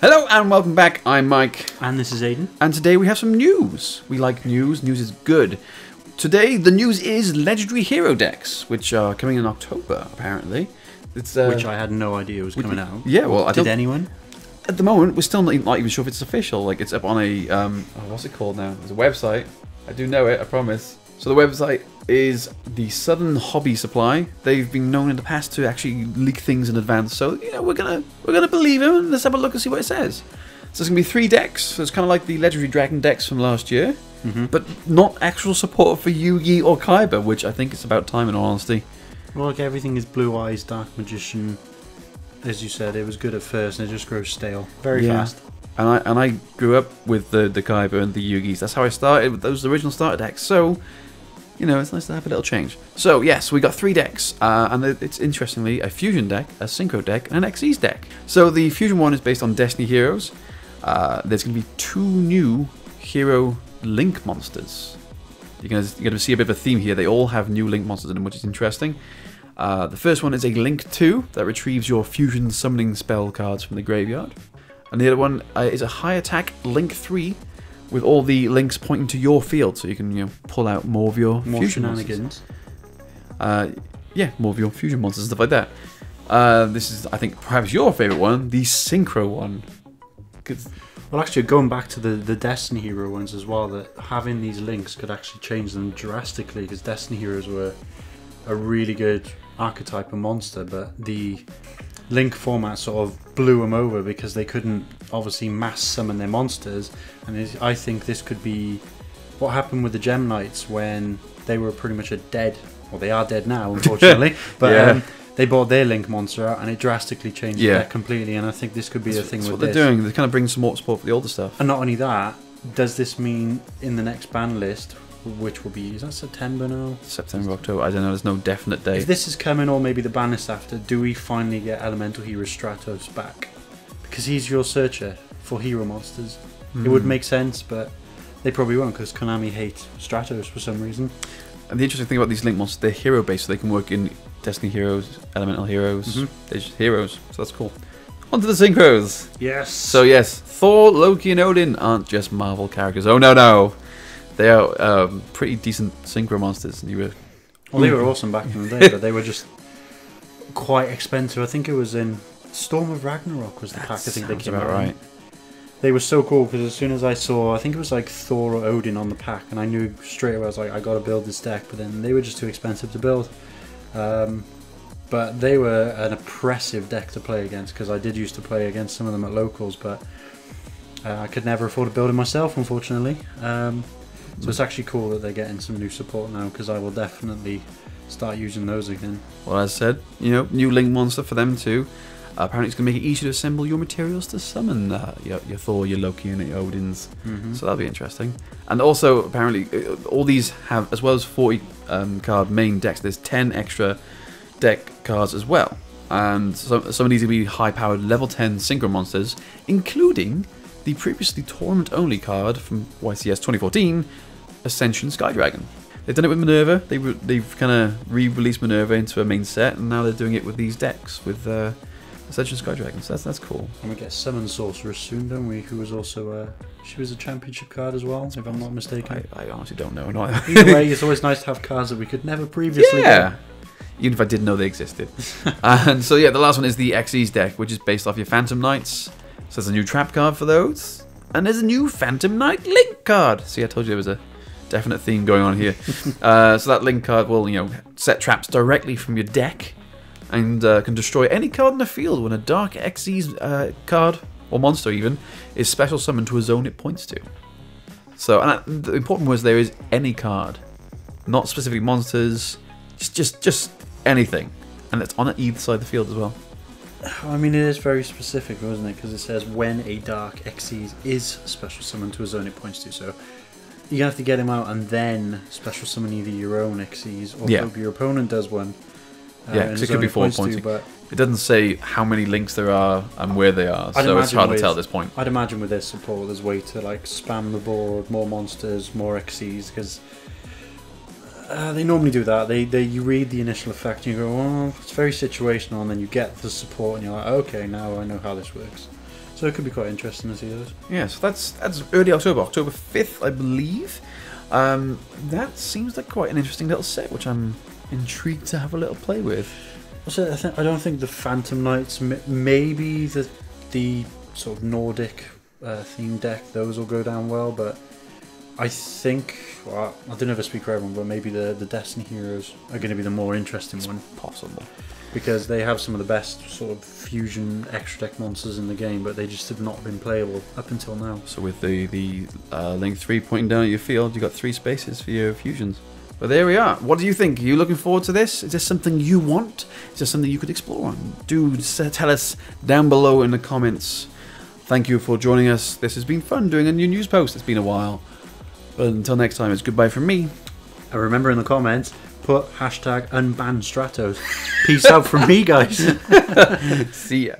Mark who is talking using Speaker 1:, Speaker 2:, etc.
Speaker 1: Hello and welcome back. I'm Mike.
Speaker 2: And this is Aiden.
Speaker 1: And today we have some news. We like news. News is good. Today the news is Legendary Hero decks, which are coming in October, apparently. It's,
Speaker 2: which I had no idea was coming out.
Speaker 1: Yeah, well,
Speaker 2: Did anyone?
Speaker 1: At the moment, we're still not even sure if it's official. Like, it's up on a, what's it called now? There's a website. I do know it, I promise. So the website is the Southern Hobby Supply. They've been known in the past to actually leak things in advance. So, you know, we're gonna believe them and let's have a look and see what it says. So there's gonna be 3 decks. So it's kind of like the Legendary Dragon decks from last year, but not actual support for YuGiOh or Kaiba, which I think it's about time in all honesty.
Speaker 2: Well, like everything is Blue Eyes, Dark Magician. As you said, it was good at first and it just grows stale very fast.
Speaker 1: And I grew up with the Kaiba and the Yugis. That's how I started with those original starter decks. So, you know, it's nice to have a little change. So, yes, we got 3 decks. And it's interestingly a Fusion deck, a Synchro deck, and an Xyz deck. So the Fusion one is based on Destiny Heroes. There's going to be 2 new Hero Link monsters. You're going to see a bit of a theme here. They all have new Link monsters in them, which is interesting. The first one is a Link 2 that retrieves your Fusion summoning spell cards from the graveyard. And the other one is a high attack Link 3 with all the links pointing to your field, so you can pull out more of your Fusion
Speaker 2: shenanigans.
Speaker 1: Monsters. Yeah, more of your Fusion monsters and stuff like that. This is, I think, perhaps your favourite one, the Synchro one.
Speaker 2: Well, actually, going back to the Destiny Hero ones as well, that having these links could actually change them drastically, because Destiny Heroes were a really good archetype of monster, but the Link format sort of blew them over because they couldn't obviously mass summon their monsters. And I think this could be what happened with the Gem Knights when they were pretty much dead. Well, they are dead now, unfortunately. But they bought their Link monster out and it drastically changed the deck completely. And I think this could be the thing with this.
Speaker 1: That's what they're doing. They're kind of bringing some more support for the older stuff.
Speaker 2: And not only that, does this mean in the next ban list, which will be, is that September now?
Speaker 1: September, October, I don't know, there's no definite date.
Speaker 2: If this is coming, or maybe the ban list after, do we finally get Elemental Hero Stratos back? Because he's your searcher for hero monsters. It would make sense, but they probably won't, because Konami hate Stratos for some reason.
Speaker 1: And the interesting thing about these Link monsters, they're hero based, so they can work in Destiny Heroes, Elemental Heroes, they're just heroes, so that's cool. On to the Synchros!
Speaker 2: Yes!
Speaker 1: So yes, Thor, Loki and Odin aren't just Marvel characters, oh no! They are pretty decent Synchro monsters. And
Speaker 2: well, they were awesome back in the day, but they were just quite expensive. I think it was in Storm of Ragnarok was the pack. I think they came out. Right. They were so cool because as soon as I saw, I think it was like Thor or Odin on the pack, and I knew straight away I was like, I got to build this deck. But then they were just too expensive to build. But they were an oppressive deck to play against because I did used to play against some of them at locals, but I could never afford to build it myself, unfortunately. So it's actually cool that they're getting some new support now, because I will definitely start using those again. Well,
Speaker 1: as I said, new Link monster for them too. Apparently it's going to make it easier to assemble your materials to summon your Thor, your Loki and your Odins. So that'll be interesting. And also, apparently, all these have, as well as 40 card main decks, there's 10 extra deck cards as well. And some of these will be high-powered level 10 Synchro monsters, including the previously tournament-only card from YCS 2014, Ascension Sky Dragon. They've done it with Minerva. They've kind of re-released Minerva into a main set, and now they're doing it with these decks with Ascension Sky Dragon. So that's cool.
Speaker 2: And we get Summon Sorceress soon, don't we? Who was also she was a championship card as well, if I'm not mistaken.
Speaker 1: I honestly don't know.
Speaker 2: Either way, it's always nice to have cards that we could never previously get.
Speaker 1: Even if I didn't know they existed. And so yeah, the last one is the Xyz deck, which is based off your Phantom Knights. So there's a new trap card for those, and there's a new Phantom Knight Link card. See, I told you there was a definite theme going on here. So that Link card will, set traps directly from your deck, and can destroy any card in the field when a Dark Xyz card, or monster even, is special summoned to a zone it points to. So, and the important word there is any card, not specific monsters, just anything, and it's on either side of the field as well.
Speaker 2: I mean, it is very specific, isn't it? Because it says when a Dark Xyz is special summoned to a zone it points to. So you're going to have to get him out and then special summon either your own Xyz or hope your opponent does one.
Speaker 1: Because it could be forward pointing. But it doesn't say how many links there are and where they are, so it's hard to tell at this point.
Speaker 2: I'd imagine with this support there's a way to spam the board, more monsters, more Xyz, because they normally do that. You read the initial effect and you go, oh, it's very situational, and then you get the support and you're like, okay, now I know how this works. So it could be quite interesting to see those.
Speaker 1: Yeah, so that's early October, October 5th, I believe. That seems like quite an interesting little set, which I'm intrigued to have a little play with.
Speaker 2: Also, I don't think the Phantom Knights, maybe the sort of Nordic theme deck, those will go down well, but I think, well, I don't know if I speak for everyone, but maybe the Destiny Heroes are going to be the more interesting one.
Speaker 1: Possible.
Speaker 2: Because they have some of the best sort of fusion extra deck monsters in the game, but they just have not been playable up until now.
Speaker 1: So with the link 3 pointing down at your field, you've got 3 spaces for your fusions. But there we are. What do you think? Are you looking forward to this? Is this something you want? Is this something you could explore on? Do tell us down below in the comments. Thank you for joining us. This has been fun doing a new news post. It's been a while. But until next time, it's goodbye from me.
Speaker 2: And remember in the comments, put hashtag unban Stratos. Peace out from me, guys.
Speaker 1: See ya.